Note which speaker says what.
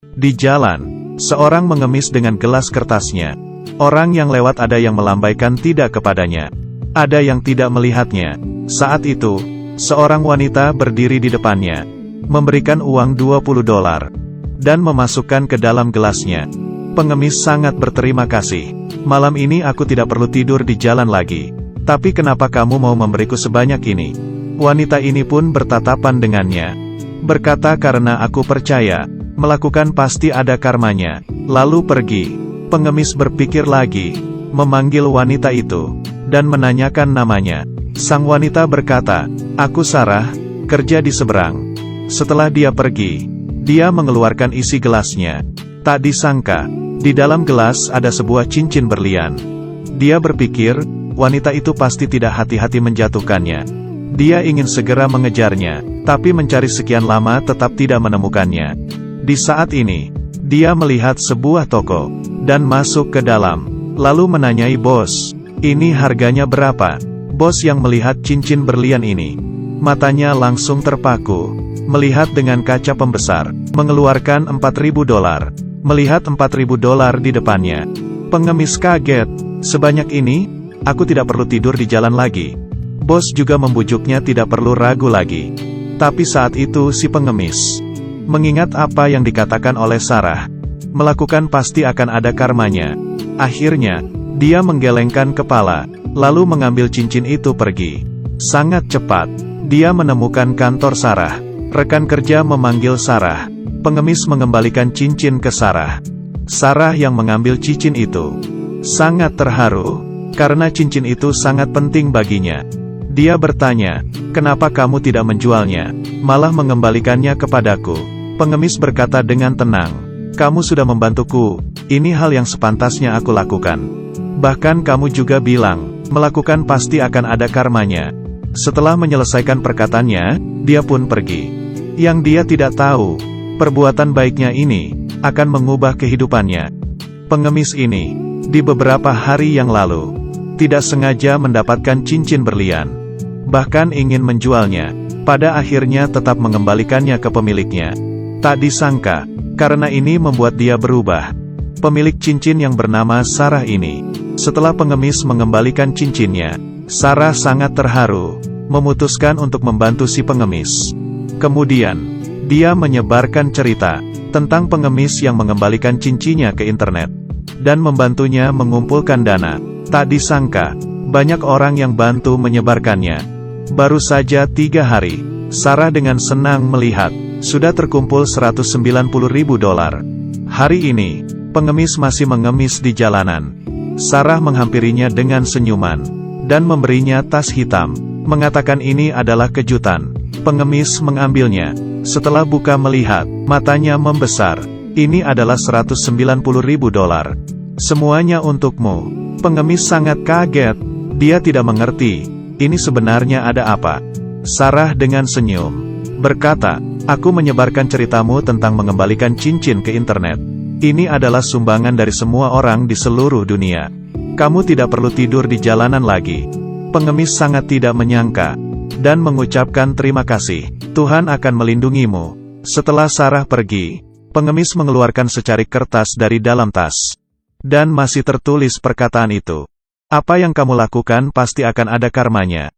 Speaker 1: Di jalan, seorang mengemis dengan gelas kertasnya. Orang yang lewat ada yang melambaikan tidak kepadanya. Ada yang tidak melihatnya. Saat itu, seorang wanita berdiri di depannya, memberikan uang $20, dan memasukkan ke dalam gelasnya. Pengemis sangat berterima kasih. Malam ini aku tidak perlu tidur di jalan lagi. Tapi kenapa kamu mau memberiku sebanyak ini? Wanita ini pun bertatapan dengannya. Berkata karena aku percaya, melakukan pasti ada karmanya. Lalu pergi. Pengemis berpikir lagi, memanggil wanita itu, dan menanyakan namanya. Sang wanita berkata, aku Sarah, kerja di seberang. Setelah dia pergi, dia mengeluarkan isi gelasnya. Tak disangka, di dalam gelas ada sebuah cincin berlian. Dia berpikir, wanita itu pasti tidak hati-hati menjatuhkannya. Dia ingin segera mengejarnya, tapi mencari sekian lama tetap tidak menemukannya. Di saat ini, dia melihat sebuah toko, dan masuk ke dalam, lalu menanyai bos, ini harganya berapa? Bos yang melihat cincin berlian ini, matanya langsung terpaku, melihat dengan kaca pembesar, mengeluarkan $4.000, melihat $4.000 di depannya. Pengemis kaget, sebanyak ini, aku tidak perlu tidur di jalan lagi. Bos juga membujuknya tidak perlu ragu lagi. Tapi saat itu si pengemis mengingat apa yang dikatakan oleh Sarah, melakukan pasti akan ada karmanya. Akhirnya, dia menggelengkan kepala, lalu mengambil cincin itu pergi. Sangat cepat, dia menemukan kantor Sarah. Rekan kerja memanggil Sarah. Pengemis mengembalikan cincin ke Sarah. Sarah yang mengambil cincin itu sangat terharu, karena cincin itu sangat penting baginya. Dia bertanya, kenapa kamu tidak menjualnya, malah mengembalikannya kepadaku? Pengemis berkata dengan tenang, kamu sudah membantuku, ini hal yang sepantasnya aku lakukan. Bahkan kamu juga bilang, melakukan pasti akan ada karmanya. Setelah menyelesaikan perkataannya, dia pun pergi. Yang dia tidak tahu, perbuatan baiknya ini akan mengubah kehidupannya. Pengemis ini, di beberapa hari yang lalu, tidak sengaja mendapatkan cincin berlian. Bahkan ingin menjualnya, pada akhirnya tetap mengembalikannya ke pemiliknya. Tak disangka, karena ini membuat dia berubah. Pemilik cincin yang bernama Sarah ini, setelah pengemis mengembalikan cincinnya, Sarah sangat terharu, memutuskan untuk membantu si pengemis. Kemudian, dia menyebarkan cerita tentang pengemis yang mengembalikan cincinnya ke internet, dan membantunya mengumpulkan dana. Tak disangka, banyak orang yang bantu menyebarkannya. Baru saja 3 hari, Sarah dengan senang melihat, sudah terkumpul $190.000. Hari ini, pengemis masih mengemis di jalanan. Sarah menghampirinya dengan senyuman, dan memberinya tas hitam, mengatakan ini adalah kejutan. Pengemis mengambilnya. Setelah buka melihat, matanya membesar. Ini adalah $190.000. Semuanya untukmu. Pengemis sangat kaget. Dia tidak mengerti, ini sebenarnya ada apa. Sarah dengan senyum berkata, aku menyebarkan ceritamu tentang mengembalikan cincin ke internet. Ini adalah sumbangan dari semua orang di seluruh dunia. Kamu tidak perlu tidur di jalanan lagi. Pengemis sangat tidak menyangka, dan mengucapkan terima kasih. Tuhan akan melindungimu. Setelah Sarah pergi, pengemis mengeluarkan secarik kertas dari dalam tas. Dan masih tertulis perkataan itu. Apa yang kamu lakukan pasti akan ada karmanya.